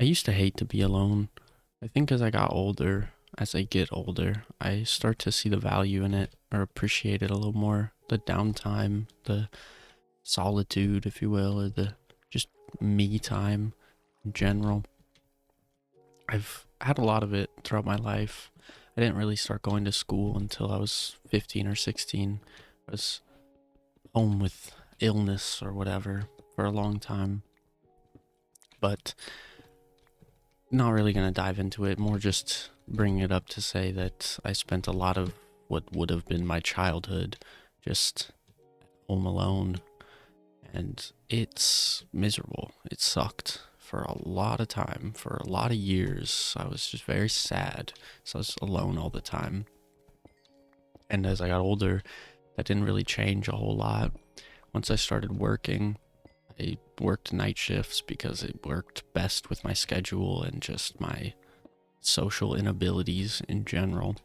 I used to hate to be alone. I think as I get older, I start to see the value in it or appreciate it a little more. The downtime, the solitude, if you will, or the just me time in general. I've had a lot of it throughout my life. I didn't really start going to school until I was 15 or 16. I was home with illness or whatever for a long time, but not really going to dive into it. More just bringing it up to say that I spent a lot of what would have been my childhood just home alone, and it's miserable. It sucked for a lot of time, for a lot of years. I was just very sad, so I was alone all the time. And as I got older, that didn't really change a whole lot. Once I started working, I worked night shifts because it worked best with my schedule and just my social inabilities in general.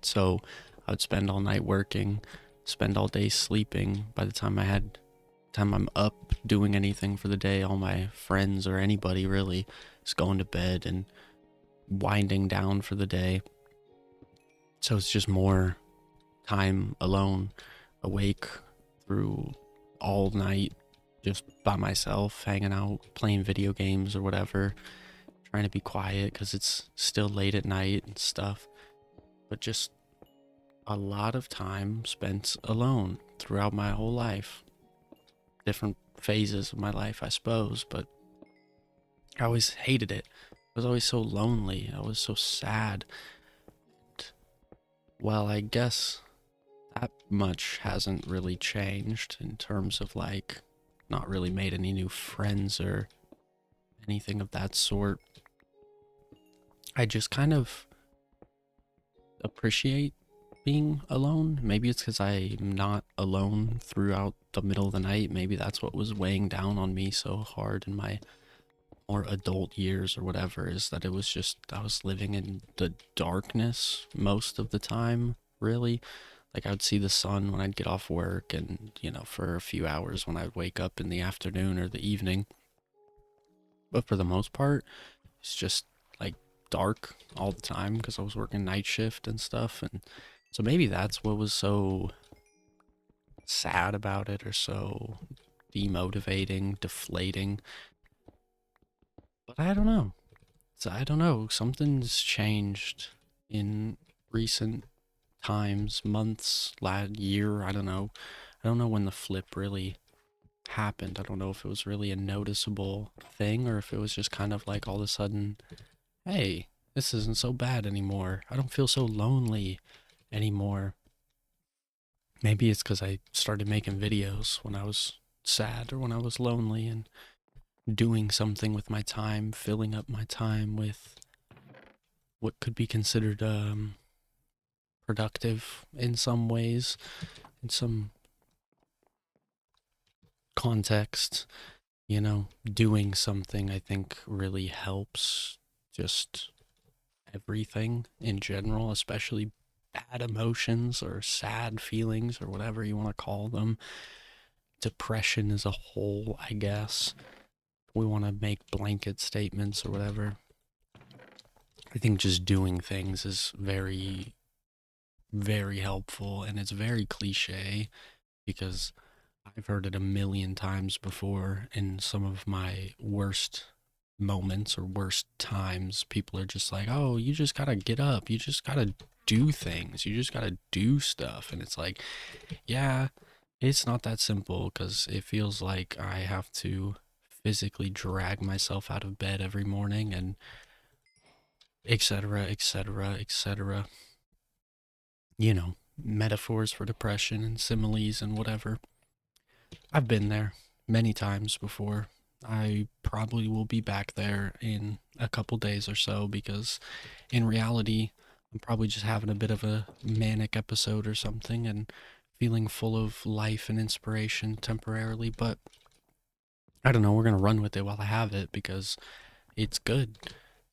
So I would spend all night working, spend all day sleeping. By the time I'm up doing anything for the day, all my friends or anybody really is going to bed and winding down for the day. So it's just more time alone, awake through all night, just by myself, hanging out, playing video games or whatever, trying to be quiet because it's still late at night and stuff. But just a lot of time spent alone throughout my whole life. Different phases of my life, I suppose, but I always hated it. I was always so lonely. I was so sad. Well, I guess that much hasn't really changed in terms of like not really made any new friends or anything of that sort. I just kind of appreciate being alone. Maybe it's because I'm not alone throughout the middle of the night. Maybe that's what was weighing down on me so hard in my more adult years or whatever, is that it was just I was living in the darkness most of the time, really. Like I would see the sun when I'd get off work and, for a few hours when I'd wake up in the afternoon or the evening. But for the most part, it's just like dark all the time because I was working night shift and stuff. And so maybe that's what was so sad about it or so demotivating, deflating. But I don't know. So I don't know. Something's changed in recent times, months, last year. I don't know. I don't know when the flip really happened. I don't know if it was really a noticeable thing or if it was just kind of like all of a sudden, hey, this isn't so bad anymore. I don't feel so lonely anymore. Maybe it's because I started making videos when I was sad or when I was lonely and doing something with my time, filling up my time with what could be considered productive in some ways, in some context. Doing something I think really helps just everything in general, especially bad emotions or sad feelings or whatever you want to call them. Depression as a whole, I guess. We want to make blanket statements or whatever. I think just doing things is very, very helpful, and it's very cliche because I've heard it a million times before in some of my worst moments or worst times. People are just like, oh, you just gotta get up. You just gotta do things. You just gotta do stuff. And it's like, yeah, it's not that simple because it feels like I have to physically drag myself out of bed every morning and etc., etc., etc. Metaphors for depression and similes and whatever. I've been there many times before. I probably will be back there in a couple days or so because in reality, I'm probably just having a bit of a manic episode or something and feeling full of life and inspiration temporarily. But I don't know, we're going to run with it while I have it because it's good.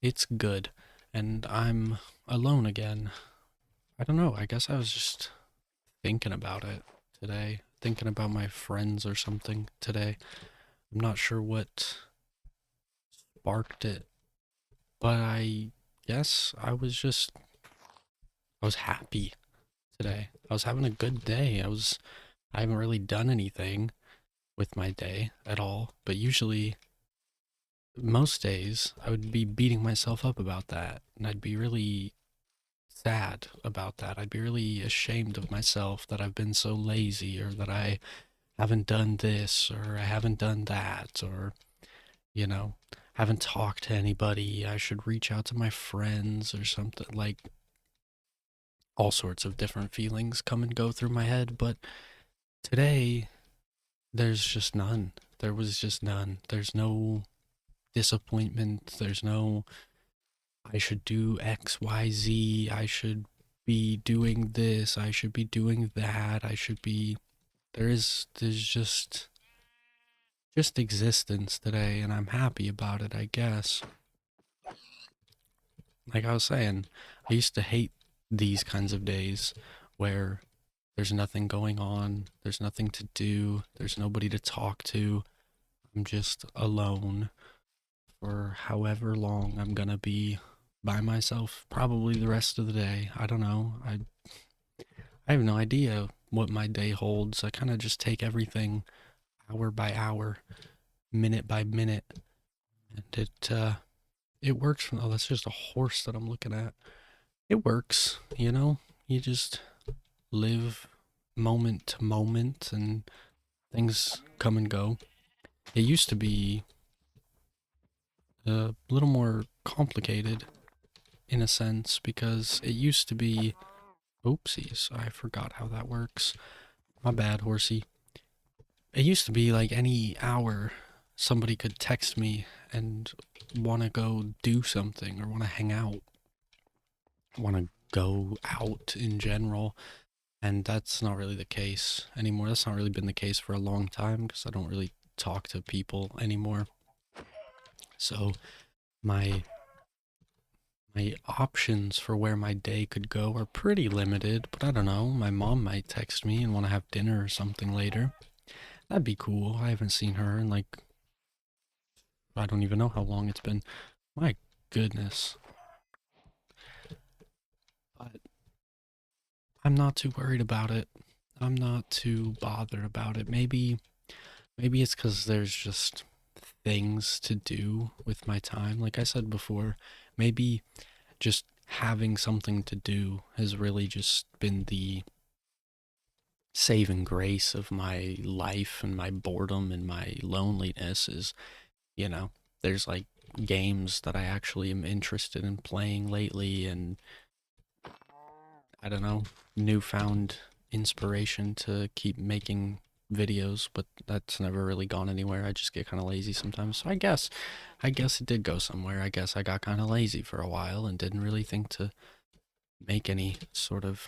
It's good. And I'm alone again. I don't know. I guess I was just thinking about it today, thinking about my friends or something today. I'm not sure what sparked it. But I guess I was happy today. I was having a good day. I haven't really done anything with my day at all, but usually most days I would be beating myself up about that, and I'd be really sad about that. I'd be really ashamed of myself that I've been so lazy, or that I haven't done this, or I haven't done that, or, you know, haven't talked to anybody. I should reach out to my friends or something. Like, all sorts of different feelings come and go through my head, but today there's just none. There was just none. There's no disappointment. There's no, I should do X, Y, Z. I should be doing this. I should be doing that. I should be. There's just existence today, and I'm happy about it, I guess. Like I was saying, I used to hate these kinds of days where there's nothing going on, there's nothing to do, there's nobody to talk to. I'm just alone for however long I'm gonna be by myself, probably the rest of the day. I don't know. I have no idea what my day holds. I kind of just take everything hour by hour, minute by minute, and it works. Oh, that's just a horse that I'm looking at. It works, you know. You just live moment to moment, and things come and go. It used to be a little more complicated in a sense, because it used to be. Oopsies, I forgot how that works. My bad, horsey. It used to be like any hour somebody could text me and want to go do something or want to hang out, want to go out in general. And that's not really the case anymore. That's not really been the case for a long time because I don't really talk to people anymore. So my my options for where my day could go are pretty limited, but I don't know. My mom might text me and want to have dinner or something later. That'd be cool. I haven't seen her in like, I don't even know how long it's been. My goodness. But I'm not too worried about it. I'm not too bothered about it. Maybe it's cuz there's just things to do with my time. Like I said before, maybe just having something to do has really just been the saving grace of my life and my boredom and my loneliness. Is, you know, there's like games that I actually am interested in playing lately, and I don't know, newfound inspiration to keep making videos, but that's never really gone anywhere. I just get kind of lazy sometimes. So I guess it did go somewhere. I guess I got kind of lazy for a while and didn't really think to make any sort of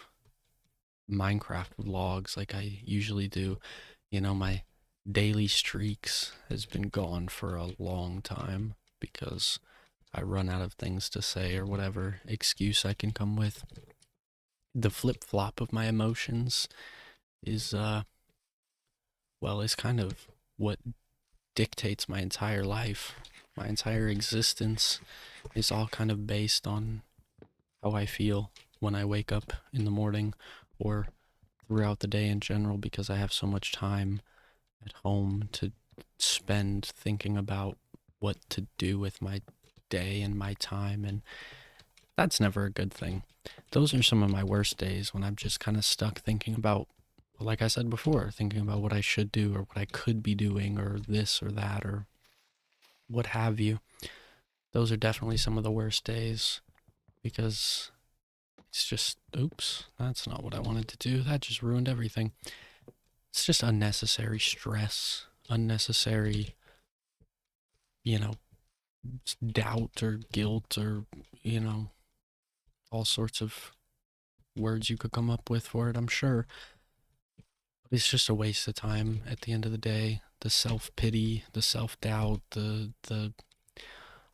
Minecraft vlogs like I usually do. You know, my daily streaks has been gone for a long time because I run out of things to say or whatever excuse I can come with. The flip flop of my emotions is well, is kind of what dictates my entire life. My entire existence is all kind of based on how I feel when I wake up in the morning or throughout the day in general, because I have so much time at home to spend thinking about what to do with my day and my time, and that's never a good thing. Those are some of my worst days, when I'm just kind of stuck thinking about, like I said before, thinking about what I should do or what I could be doing or this or that or what have you. Those are definitely some of the worst days, because it's just, oops, that's not what I wanted to do. That just ruined everything. It's just unnecessary stress, unnecessary, you know, doubt or guilt or, you know, all sorts of words you could come up with for it, I'm sure. But it's just a waste of time at the end of the day. The self-pity, the self-doubt, the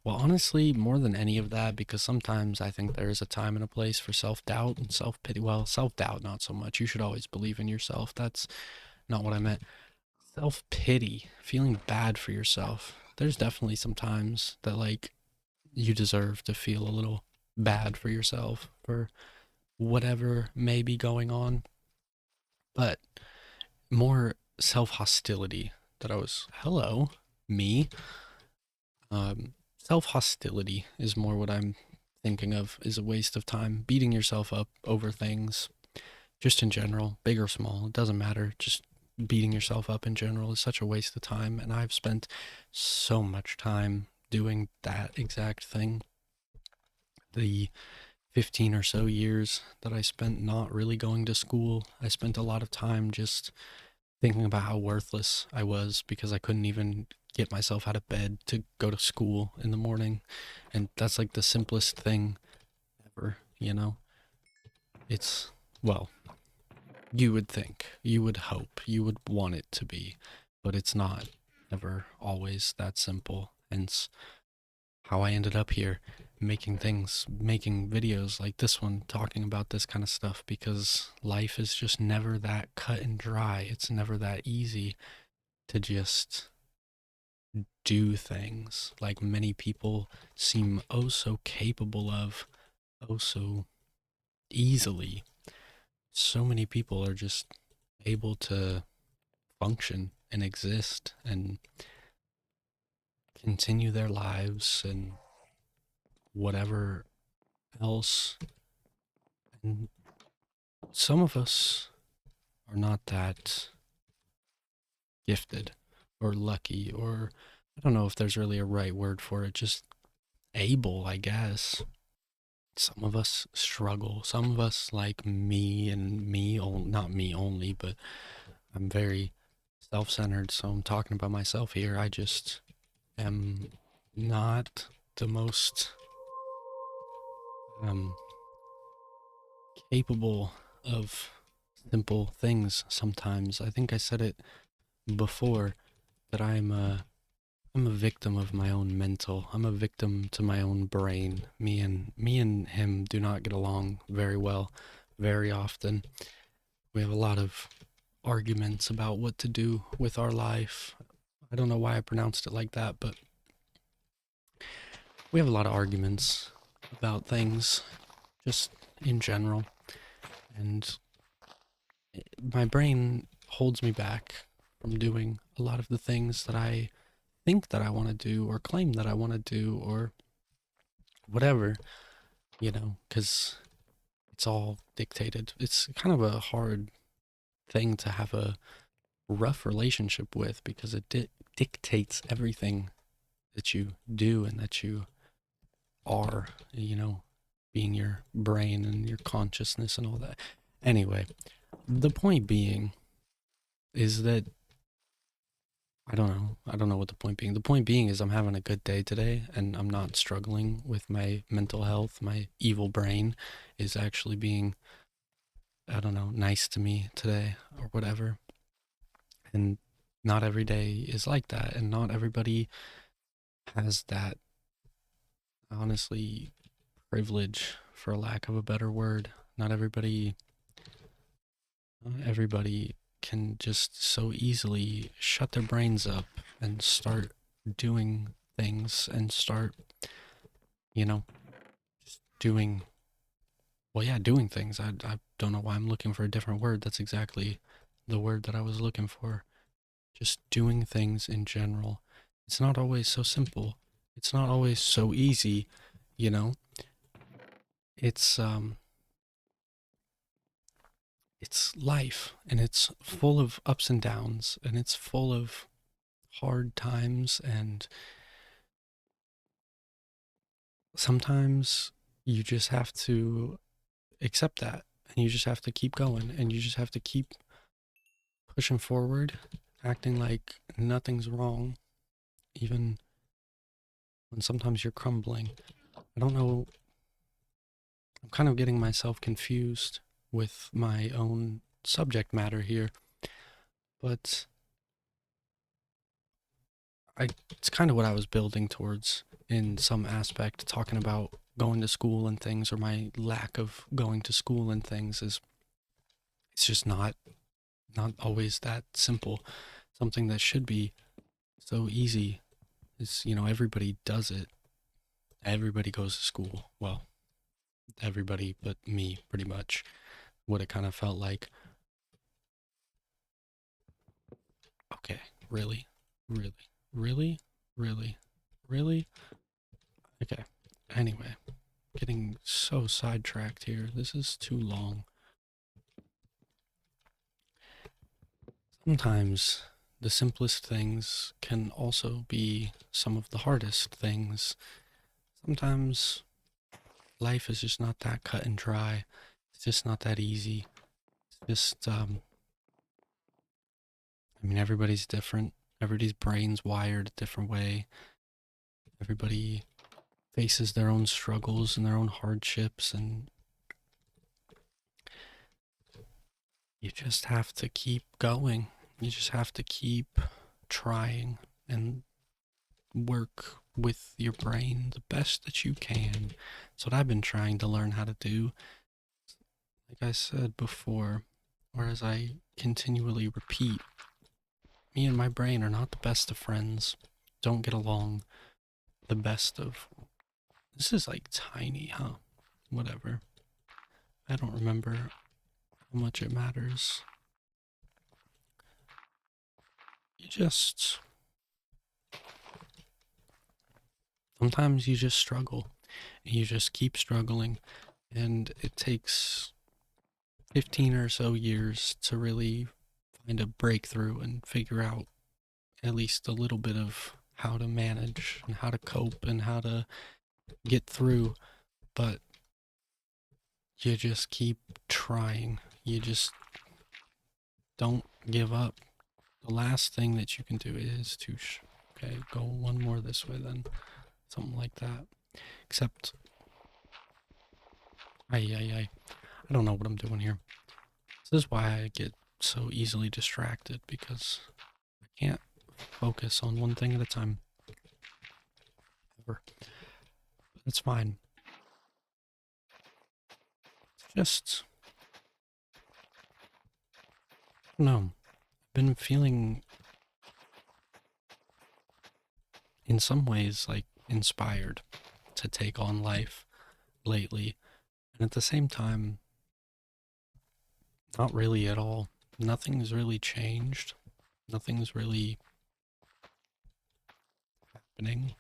well, honestly, more than any of that, because sometimes I think there is a time and a place for self-doubt and self-pity. Well, self-doubt, not so much. You should always believe in yourself. That's not what I meant. Self-pity, feeling bad for yourself. there's definitely some times that like you deserve to feel a little bad for yourself for whatever may be going on, but more self hostility that I was, hello, me. Self hostility is more what I'm thinking of is a waste of time. Beating yourself up over things, just in general, big or small, it doesn't matter. Just beating yourself up in general is such a waste of time. And I've spent so much time doing that exact thing. The 15 or so years that I spent not really going to school, I spent a lot of time just thinking about how worthless I was because I couldn't even get myself out of bed to go to school in the morning. And that's like the simplest thing ever, you know? It's, well, you would think, you would hope, you would want it to be, but it's not ever always that simple. Hence, how I ended up here making videos like this one, talking about this kind of stuff because life is just never that cut and dry. It's never that easy to just do things like many people seem oh so capable of, oh so easily. So many people are just able to function and exist and continue their lives and whatever else. And some of us are not that gifted or lucky, or I don't know if there's really a right word for it, just able, I guess. Some of us struggle. Some of us, like me and not me only, but I'm very self centered, so I'm talking about myself here. I just am not the most um, capable of simple things sometimes. I think I said it before that I'm a victim of my own mental. I'm a victim to my own brain. Me and him do not get along very well very often. We have a lot of arguments about what to do with our life. I don't know why I pronounced it like that, but we have a lot of arguments about things just in general. And my brain holds me back from doing a lot of the things that I think that I want to do or claim that I want to do or whatever, because it's all dictated. It's kind of a hard thing to have a rough relationship with because it dictates everything that you do and that you are, being your brain and your consciousness and all that. Anyway, the point being is that I don't know. I don't know what the point being. The point being is I'm having a good day today and I'm not struggling with my mental health. My evil brain is actually being, I don't know, nice to me today or whatever. And not every day is like that. And not everybody has that, honestly, privilege, for lack of a better word. Not everybody can just so easily shut their brains up and start doing things and start, you know, doing, well, yeah, doing things. I don't know why I'm looking for a different word. That's exactly the word that I was looking for. Just doing things in general. It's not always so simple. It's not always so easy, you know. It's it's life and it's full of ups and downs and it's full of hard times and sometimes you just have to accept that and you just have to keep going and you just have to keep pushing forward, acting like nothing's wrong, even when sometimes you're crumbling. I don't know. I'm kind of getting myself confused with my own subject matter here, but it's kind of what I was building towards in some aspect, talking about going to school and things, or my lack of going to school and things is it's just not always that simple. Something that should be so easy is, everybody does it. Everybody goes to school. Well, everybody but me, pretty much. What it kind of felt like. Okay, really? Really? Really? Really? Really? Okay. Anyway, getting so sidetracked here. This is too long. Sometimes the simplest things can also be some of the hardest things. Sometimes life is just not that cut and dry. It's just not that easy. It's just, everybody's different. Everybody's brain's wired a different way. Everybody faces their own struggles and their own hardships, and you just have to keep going. You just have to keep trying and work with your brain the best that you can. That's what I've been trying to learn how to do. Like I said before, or as I continually repeat, me and my brain are not the best of friends. Don't get along the best of. This is like tiny, huh? Whatever. I don't remember how much it matters. You just. Sometimes you just struggle. And you just keep struggling. And it takes 15 or so years to really find a breakthrough and figure out at least a little bit of how to manage and how to cope and how to get through. But you just keep trying. You just don't give up. The last thing that you can do is to, okay, go one more this way then. Something like that. Except, I don't know what I'm doing here. This is why I get so easily distracted, because I can't focus on one thing at a time. Ever. But it's fine. It's just, I don't know. I've been feeling, in some ways, like inspired to take on life lately. And at the same time, not really at all. Nothing's really changed. Nothing's really happening.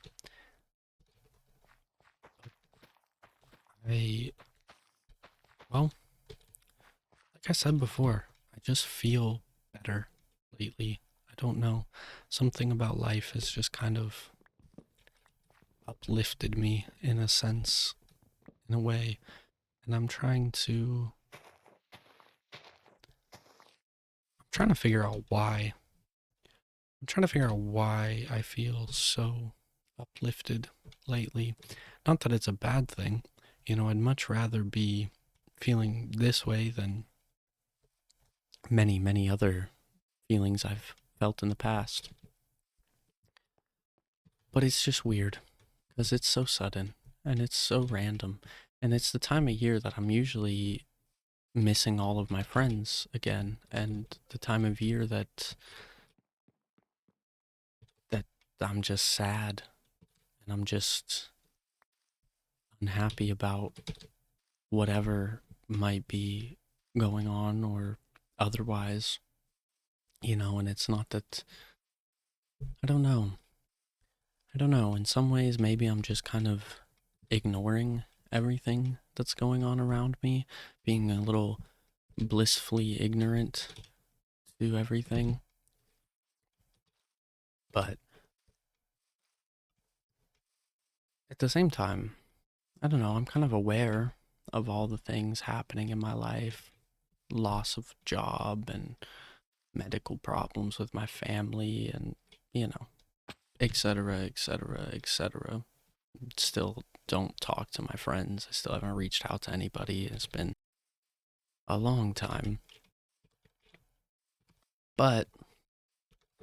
I, well, like I said before, I just feel better lately. I don't know. Something about life has just kind of uplifted me in a sense, in a way. And I'm trying to figure out why. I'm trying to figure out why I feel so uplifted lately. Not that it's a bad thing. I'd much rather be feeling this way than many, many other feelings I've felt in the past. But it's just weird because it's so sudden and it's so random. And it's the time of year that I'm usually missing all of my friends again, and the time of year that I'm just sad and I'm just unhappy about whatever might be going on or otherwise, and it's not that. I don't know. I don't know. In some ways, maybe I'm just kind of ignoring everything that's going on around me, being a little blissfully ignorant to everything. But at the same time, I don't know, I'm kind of aware of all the things happening in my life, loss of job and medical problems with my family and, you know, etc., etc., etc. Still don't talk to my friends. I still haven't reached out to anybody. It's been a long time. But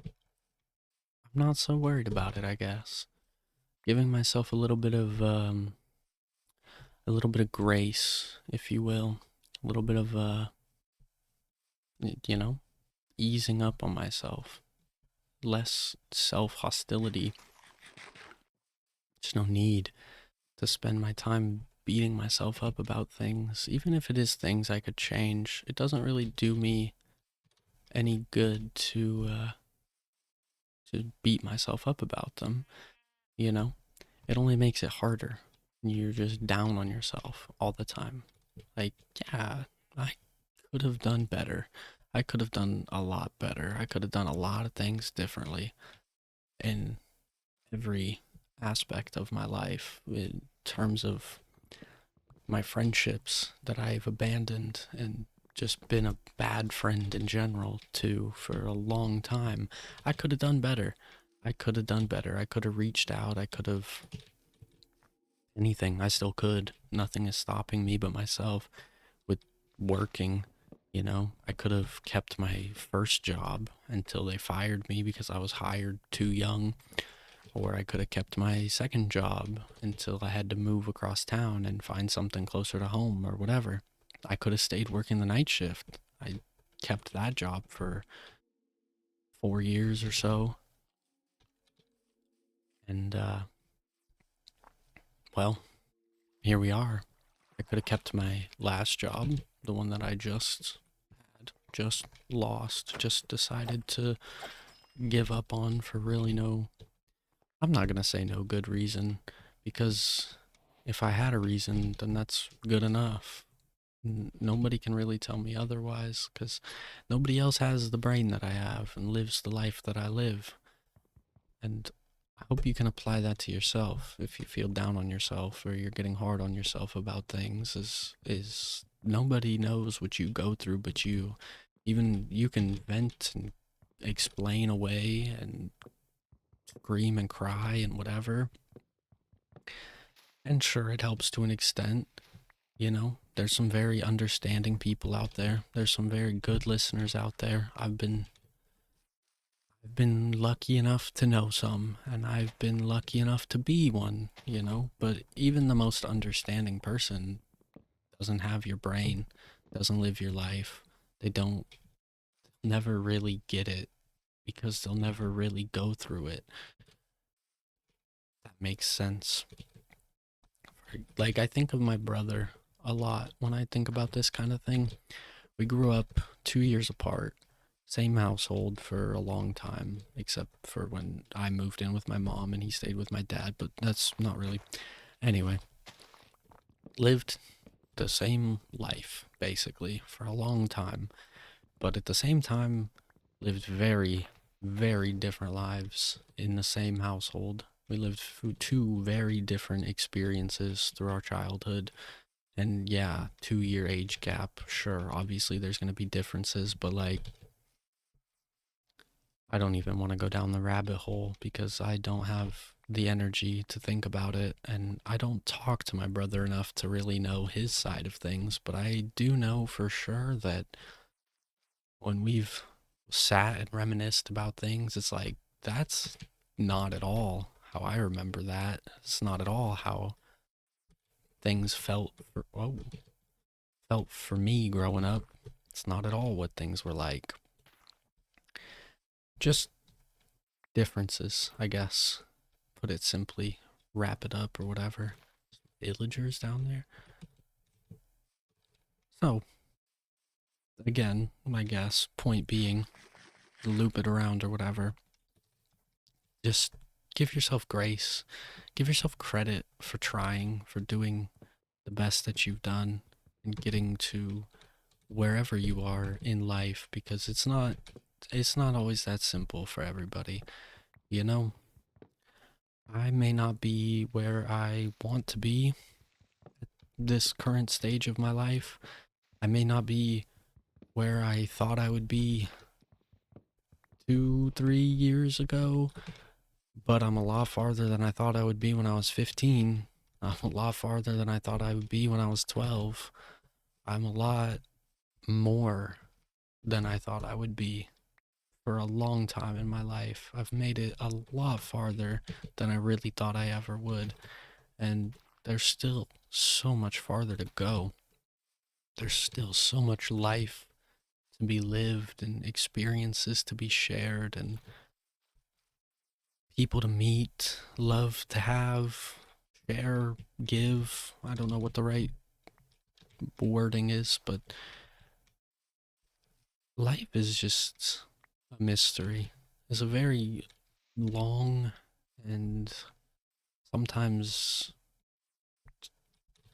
I'm not so worried about it, I guess. Giving myself a little bit of grace, if you will. A little bit of you know, easing up on myself. Less self-hostility. There's no need to spend my time beating myself up about things, even if it is things I could change. It doesn't really do me any good to beat myself up about them, you know? It only makes it harder. You're just down on yourself all the time. Like, yeah, I could have done better. I could have done a lot better. I could have done a lot of things differently in every aspect of my life in terms of my friendships that I've abandoned and just been a bad friend in general too for a long time. I could have done better. I could have done better. I could have reached out. I could have anything. I still could. Nothing is stopping me but myself with working. I could have kept my first job until they fired me because I was hired too young, or I could have kept my second job until I had to move across town and find something closer to home or whatever. I could have stayed working the night shift. I kept that job for 4 years or so. And, well, here we are. I could have kept my last job, the one that I just had, just lost, just decided to give up on for really no, I'm not going to say no good reason, because if I had a reason, then that's good enough. Nobody can really tell me otherwise because nobody else has the brain that I have and lives the life that I live. And I hope you can apply that to yourself if you feel down on yourself or you're getting hard on yourself about things. Is nobody knows what you go through but you. Even you can vent and explain away and scream and cry and whatever. And sure, it helps to an extent. There's some very understanding people out there. There's some very good listeners out there. I've been lucky enough to know some, and I've been lucky enough to be one. But even the most understanding person doesn't have your brain, doesn't live your life. They don't never really get it because they'll never really go through it. That makes sense. Like, I think of my brother a lot when I think about this kind of thing. We grew up 2 years apart, same household for a long time, except for when I moved in with my mom and he stayed with my dad, but that's not really. Anyway, lived the same life, basically, for a long time, but at the same time, lived very, very different lives in the same household. We lived through two very different experiences through our childhood. And yeah, 2 year age gap. Sure, obviously there's going to be differences, but like, I don't even want to go down the rabbit hole because I don't have the energy to think about it. And I don't talk to my brother enough to really know his side of things. But I do know for sure that when we've sat and reminisced about things, it's like, that's not at all how I remember that. It's not at all how things felt for me growing up. It's not at all what things were like. Just differences, I guess. Put it simply, wrap it up or whatever. Villagers down there. So, again, I guess, point being, loop it around or whatever. Just give yourself grace. Give yourself credit for trying, for doing the best that you've done and getting to wherever you are in life because it's not always that simple for everybody. You know, I may not be where I want to be this current stage of my life. I may not be where I thought I would be 2, 3 years ago, but I'm a lot farther than I thought I would be when I was 15. I'm a lot farther than I thought I would be when I was 12. I'm a lot more than I thought I would be for a long time in my life. I've made it a lot farther than I really thought I ever would. And there's still so much farther to go. There's still so much life to be lived and experiences to be shared and people to meet, love to have, share, give. I don't know what the right wording is, but life is just a mystery. It's a very long and sometimes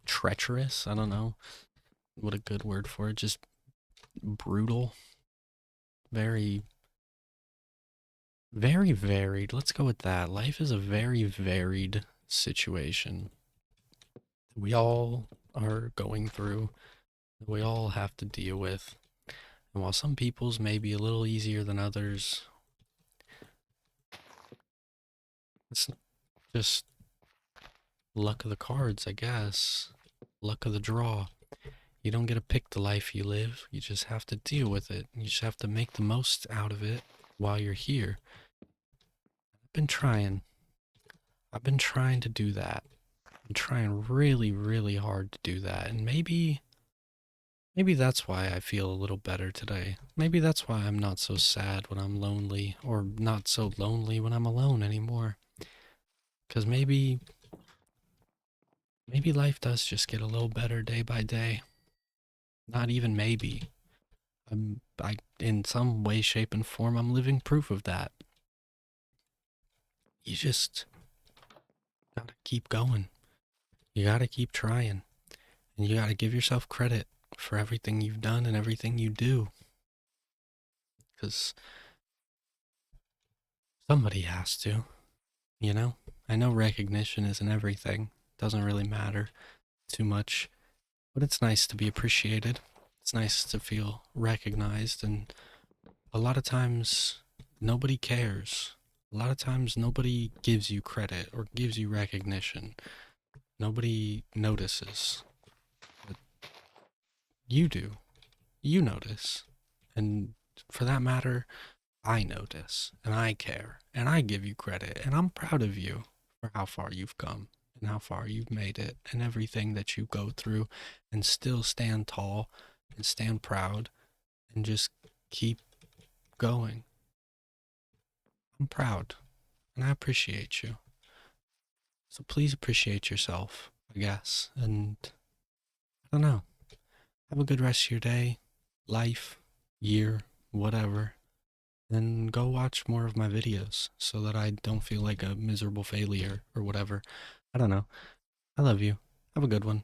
treacherous. I don't know what a good word for it. Just brutal. Very, very varied. Let's go with that. Life is a very varied situation. We all are going through, we all have to deal with. And while some people's may be a little easier than others, it's just luck of the cards, I guess. Luck of the draw. You don't get to pick the life you live. You just have to deal with it. You just have to make the most out of it while you're here. I've been trying. I've been trying to do that. I'm trying really, really hard to do that. And maybe that's why I feel a little better today. Maybe that's why I'm not so sad when I'm lonely, or not so lonely when I'm alone anymore. Because maybe life does just get a little better day by day. Not even maybe. In some way, shape, and form, I'm living proof of that. You just gotta keep going. You gotta keep trying. And you gotta give yourself credit for everything you've done and everything you do. Because somebody has to, you know? I know recognition isn't everything. It doesn't really matter too much. But it's nice to be appreciated. It's nice to feel recognized. And a lot of times, nobody cares. A lot of times, nobody gives you credit or gives you recognition. Nobody notices. But you do. You notice. And for that matter, I notice and I care and I give you credit and I'm proud of you for how far you've come and how far you've made it and everything that you go through and still stand tall and stand proud and just keep going. I'm proud and I appreciate you. So please appreciate yourself, I guess. And I don't know. Have a good rest of your day, life, year, whatever. Then go watch more of my videos so that I don't feel like a miserable failure or whatever. I don't know. I love you. Have a good one.